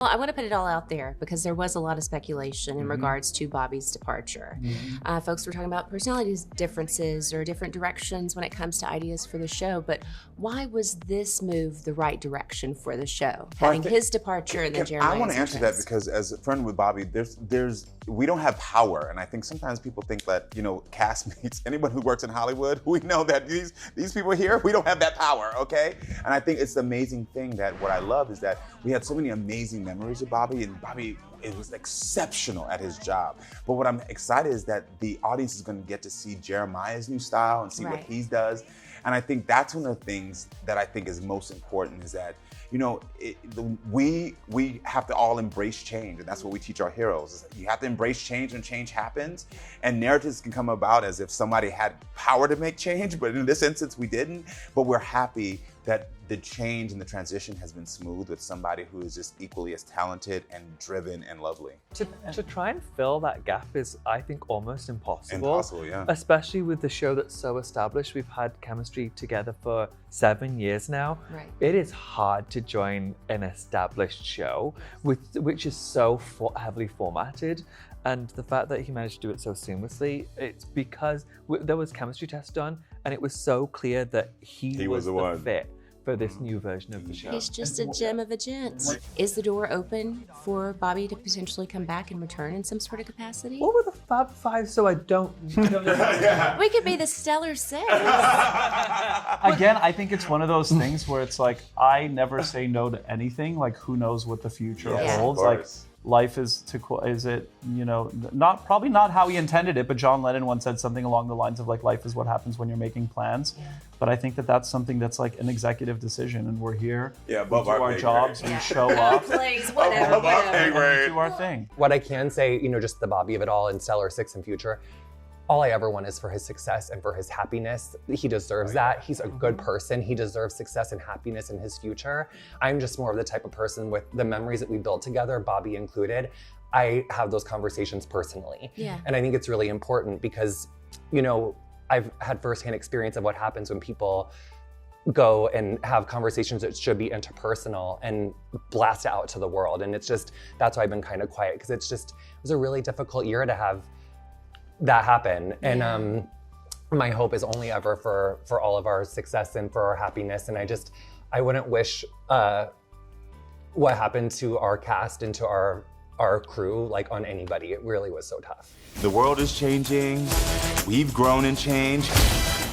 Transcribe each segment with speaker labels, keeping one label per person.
Speaker 1: Well, I want to put it all out there because there was a lot of speculation in regards to Bobby's departure. Folks were talking about personality differences or different directions when it comes to ideas for the show, but why was this move the right direction for the show? Having his departure and then Jeremiah's
Speaker 2: I want to answer that
Speaker 1: entrance?
Speaker 2: because as a friend with Bobby, we don't have power, and I think sometimes people think that castmates, anyone who works in Hollywood, we know that these people here, we don't have that power, okay? And I think it's the amazing thing that what I love is that we had so many amazing memories of Bobby, and Bobby was exceptional at his job. But what I'm excited is that the audience is going to get to see Jeremiah's new style and see what he does. And I think that's one of the things that I think is most important is that, we have to all embrace change, and that's what we teach our heroes. You have to embrace change when change happens, and narratives can come about as if somebody had power to make change, but in this instance we didn't. But we're happy that the change and the transition has been smooth with somebody who is just equally as talented and driven and lovely.
Speaker 3: To try and fill that gap is, I think, almost impossible.
Speaker 2: Impossible, yeah.
Speaker 3: Especially with the show that's so established. We've had chemistry together for 7 years now.
Speaker 1: Right.
Speaker 3: It is hard to join an established show which is so heavily formatted. And the fact that he managed to do it so seamlessly, it's because there was chemistry tests done, and it was so clear that he was the fit for this new version of the show.
Speaker 1: He's just a gem of a gent. Is the door open for Bobby to potentially come back and return in some sort of capacity?
Speaker 3: What were the Fab Five? So I don't know.
Speaker 1: We could be the Stellar Six.
Speaker 4: Again, I think it's one of those things where it's like, I never say no to anything. Like, who knows what the future holds? Like, life is probably not how he intended it, but John Lennon once said something along the lines of like, life is what happens when you're making plans. But I think that that's something that's like an executive decision, and we're here. We do our jobs, we show up.
Speaker 1: Please, whatever.
Speaker 4: We do our thing.
Speaker 5: What I can say, just the Bobby of it all and Stellar Six in future, all I ever want is for his success and for his happiness. He deserves that. He's a good person. He deserves success and happiness in his future. I'm just more of the type of person with the memories that we built together, Bobby included. I have those conversations personally. And I think it's really important because, I've had firsthand experience of what happens when people go and have conversations that should be interpersonal and blast it out to the world. And that's why I've been kind of quiet, because it was a really difficult year to have that happen. And my hope is only ever for all of our success and for our happiness. And I wouldn't wish what happened to our cast and to our crew like on anybody. It really was so tough.
Speaker 2: The world is changing. We've grown and changed.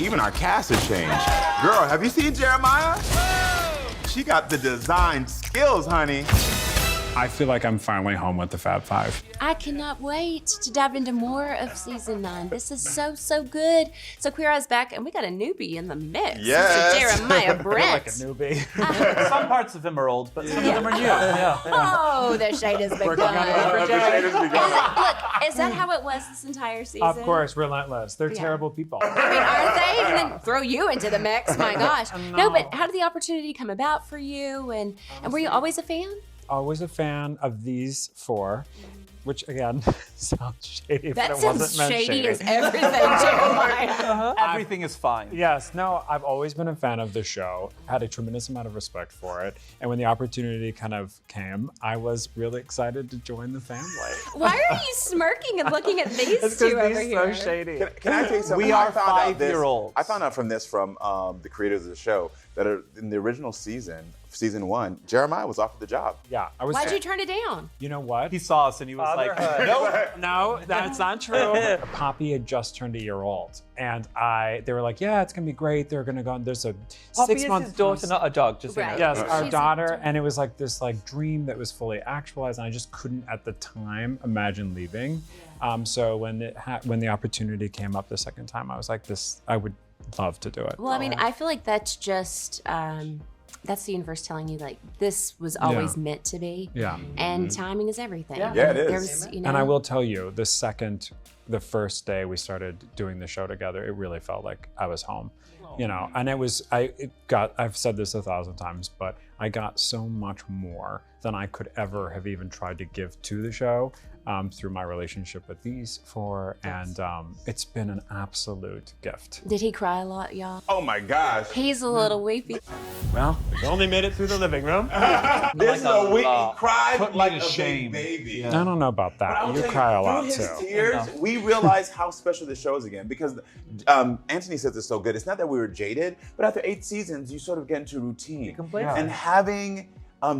Speaker 2: Even our cast has changed. Girl, have you seen Jeremiah? She got the design skills, honey.
Speaker 6: I feel like I'm finally home with the Fab Five.
Speaker 1: I cannot wait to dive into more of season 9. This is so good. So Queer Eye's back, and we got a newbie in the mix.
Speaker 2: Yes.
Speaker 1: Mr. Jeremiah Brent.
Speaker 4: Like a newbie. Some parts of him are old, but some of them are new.
Speaker 1: Oh, the shade has begun. Look, is that how it was this entire season?
Speaker 6: Of course, relentless. They're terrible people.
Speaker 1: I mean, aren't they? And then throw you into the mix. My gosh. No, but how did the opportunity come about for you? And were you always a fan?
Speaker 6: Always a fan of these 4, which again sounds shady,
Speaker 1: That
Speaker 6: but it wasn't
Speaker 1: sounds
Speaker 6: meant
Speaker 1: shady as everything, Jeremiah.
Speaker 4: Everything is fine.
Speaker 6: Yes, no, I've always been a fan of the show, had a tremendous amount of respect for it, and when the opportunity kind of came, I was really excited to join the family.
Speaker 1: Why are you smirking and looking at these two over here?
Speaker 6: So shady.
Speaker 2: Can I tell you something?
Speaker 4: We are 5-year-olds.
Speaker 2: I found out from this from the creators of the show that in the original season 1, Jeremiah was offered the job.
Speaker 6: Yeah, I was.
Speaker 1: Why'd you turn it down?
Speaker 6: You know what?
Speaker 4: He saw us and he was like,
Speaker 6: No, that's not true. Poppy had just turned 1 year old, and they were like, yeah, it's gonna be great. They're gonna go on. There's a
Speaker 3: Poppy
Speaker 6: 6-month
Speaker 3: is his daughter, not a dog. Just so you know.
Speaker 6: Yes, our
Speaker 1: She's
Speaker 6: daughter, and it was like this dream that was fully actualized, and I just couldn't at the time imagine leaving. So when the opportunity came up the second time, I was like, I would love to do it.
Speaker 1: Well, I mean, I feel like that's just that's the universe telling you like this was always meant to be.
Speaker 6: Yeah.
Speaker 1: And timing is everything.
Speaker 2: Yeah, it is.
Speaker 1: There's,
Speaker 6: And I will tell you, the first day we started doing the show together, it really felt like I was home. And it was, I've said this 1,000 times, but I got so much more than I could ever have even tried to give to the show through my relationship with these four. And it's been an absolute gift.
Speaker 1: Did he cry a lot, y'all?
Speaker 2: Oh my gosh.
Speaker 1: He's a little weepy.
Speaker 7: Well, we only made it through the living room.
Speaker 2: This is a week he cried
Speaker 4: Put me
Speaker 2: like
Speaker 4: to
Speaker 2: a
Speaker 4: shame.
Speaker 2: big baby.
Speaker 6: I don't know about
Speaker 2: But I'll
Speaker 6: that. You
Speaker 2: tell
Speaker 6: cry a lot
Speaker 2: through his
Speaker 6: too.
Speaker 2: tears, we realize how special the show is again. Because Antoni says it's so good. It's not that we were jaded, but after 8 seasons, you sort of get into routine. And having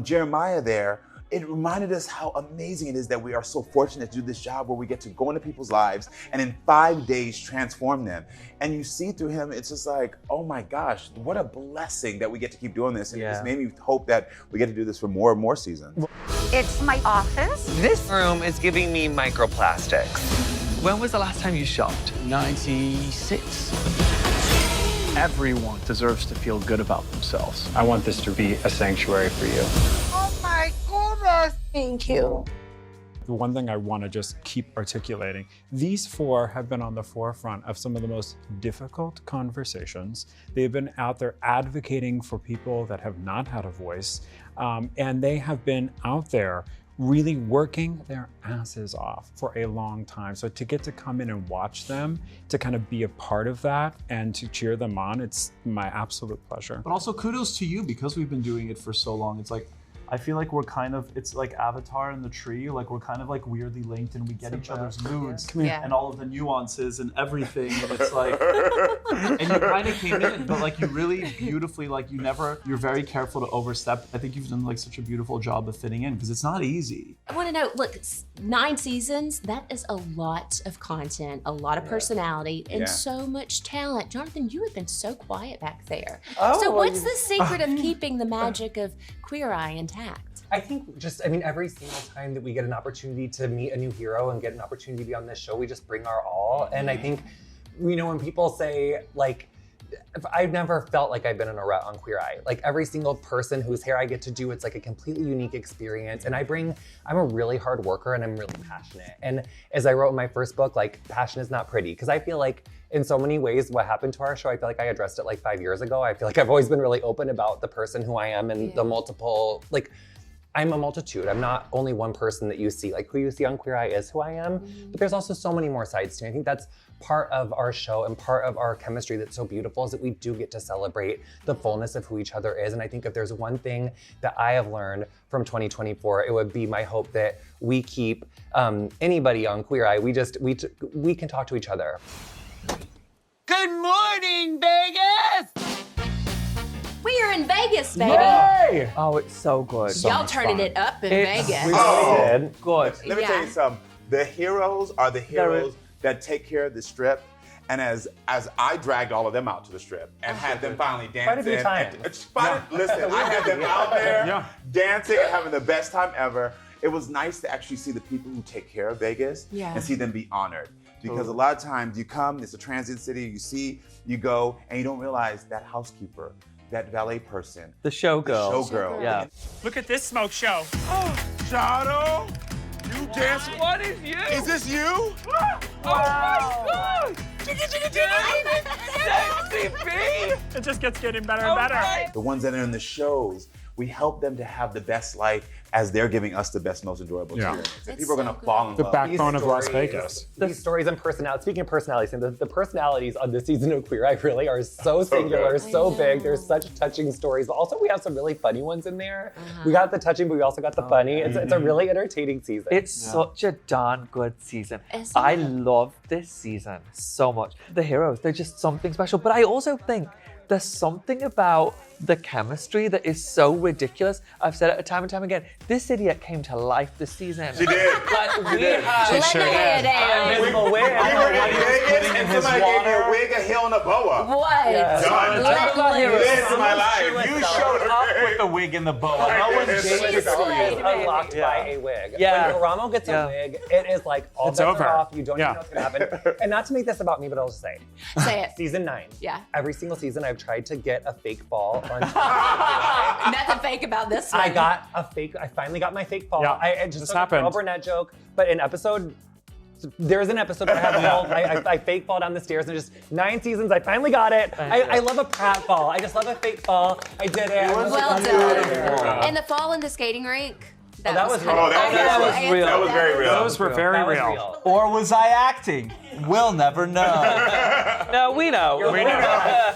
Speaker 2: Jeremiah there, it reminded us how amazing it is that we are so fortunate to do this job where we get to go into people's lives and in 5 days transform them. And you see through him, it's just like, oh my gosh, what a blessing that we get to keep doing this. And it just made me hope that we get to do this for more and more seasons.
Speaker 8: It's my office.
Speaker 9: This room is giving me microplastics. When was the last time you shopped?
Speaker 10: 96. Everyone deserves to feel good about themselves.
Speaker 6: I want this to be a sanctuary for you.
Speaker 8: Oh my goodness. Thank you.
Speaker 6: The one thing I want to just keep articulating, these four have been on the forefront of some of the most difficult conversations. They've been out there advocating for people that have not had a voice, and they have been out there really working their asses off for a long time. So to get to come in and watch them, to kind of be a part of that and to cheer them on, it's my absolute pleasure.
Speaker 4: But also kudos to you because we've been doing it for so long. It's like, I feel like we're kind of, it's like Avatar and the tree, like we're kind of like weirdly linked and we get each other's moods and all of the nuances and everything. And it's like, and you kind of came in, but like you really beautifully, like you're very careful to overstep. I think you've done like such a beautiful job of fitting in because it's not easy.
Speaker 1: I want to know, look, 9 seasons, that is a lot of content, a lot of personality, and so much talent. Jonathan, you have been so quiet back there. So what's the secret of keeping the magic of Queer Eye intact?
Speaker 5: I think every single time that we get an opportunity to meet a new hero and get an opportunity to be on this show, we just bring our all. And I think, when people say, like, I've never felt like I've been in a rut on Queer Eye. Like every single person whose hair I get to do, it's like a completely unique experience. And I'm a really hard worker and I'm really passionate. And as I wrote in my first book, like passion is not pretty. Because I feel like in so many ways, what happened to our show, I feel like I addressed it like 5 years ago. I feel like I've always been really open about the person who I am and the multiple, like, I'm a multitude. I'm not only one person that you see. Like who you see on Queer Eye is who I am, but there's also so many more sides to me. I think that's part of our show and part of our chemistry that's so beautiful is that we do get to celebrate the fullness of who each other is. And I think if there's one thing that I have learned from 2024, it would be my hope that we keep anybody on Queer Eye, we can talk to each other.
Speaker 9: Good morning, Vegas!
Speaker 1: We are in Vegas, baby.
Speaker 3: Yay! Oh, it's so good.
Speaker 1: Y'all turning it up in Vegas.
Speaker 3: We really did. Good.
Speaker 2: Let me tell you something. The heroes are the heroes that take care of the strip. And as I dragged all of them out to the strip and had them finally dancing.
Speaker 5: Listen,
Speaker 2: I had them out there dancing and having the best time ever. It was nice to actually see the people who take care of Vegas and see them be honored. Because a lot of times you come, it's a transient city, you go, and you don't realize that housekeeper, that valet person.
Speaker 3: The showgirl.
Speaker 2: Yeah.
Speaker 7: Look at this smoke show.
Speaker 2: Oh, Shadow, you dancing?
Speaker 9: What is you?
Speaker 2: Is this you?
Speaker 9: Oh my God! Sexy bee!
Speaker 7: It just gets getting better and better.
Speaker 2: The ones that are in the shows, we help them to have the best life as they're giving us the best, most enjoyable experience. And people are going to fall in love.
Speaker 6: The backbone of Las Vegas.
Speaker 5: These stories and personalities. Speaking of personalities, the personalities on this season of Queer Eye really are so singular, so big. There's such touching stories. But also, we have some really funny ones in there. We got the touching, but we also got the funny. It's a really entertaining season.
Speaker 3: It's such a darn good season. I love this season so much. The heroes, they're just something special. But I also think there's something about the chemistry that is so ridiculous. I've said it time and time again. This idiot came to life this season.
Speaker 2: She did.
Speaker 3: Like, we had
Speaker 2: We were in Vegas and somebody gave me a wig, a heel, and a boa.
Speaker 1: What?
Speaker 2: Done. This is my life. You showed
Speaker 4: up
Speaker 2: her.
Speaker 4: with the wig and the boa. No one's
Speaker 5: unlocked by a wig.
Speaker 3: Yeah.
Speaker 5: When Karamo gets a wig, it is like all bets are off. You don't even know what's gonna happen. And not to make this about me, but I'll just say.
Speaker 1: Say it.
Speaker 5: Season 9.
Speaker 1: Yeah.
Speaker 5: Every single season, I've tried to get a fake fall on.
Speaker 1: Nothing fake about this one.
Speaker 5: I finally got my fake fall.
Speaker 6: Yeah,
Speaker 5: I just
Speaker 6: this
Speaker 5: took a
Speaker 6: happened.
Speaker 5: Carol Burnett joke, but in episode There's an episode where I fake fall down the stairs and just 9 seasons, I finally got it. I love a prat fall. I just love a fake fall. I did it.
Speaker 1: Well done. And the fall in the skating rink.
Speaker 2: That was real. That was very real.
Speaker 7: Those were very real.
Speaker 4: Or was I acting? We'll never know.
Speaker 3: No, we know.
Speaker 7: We know.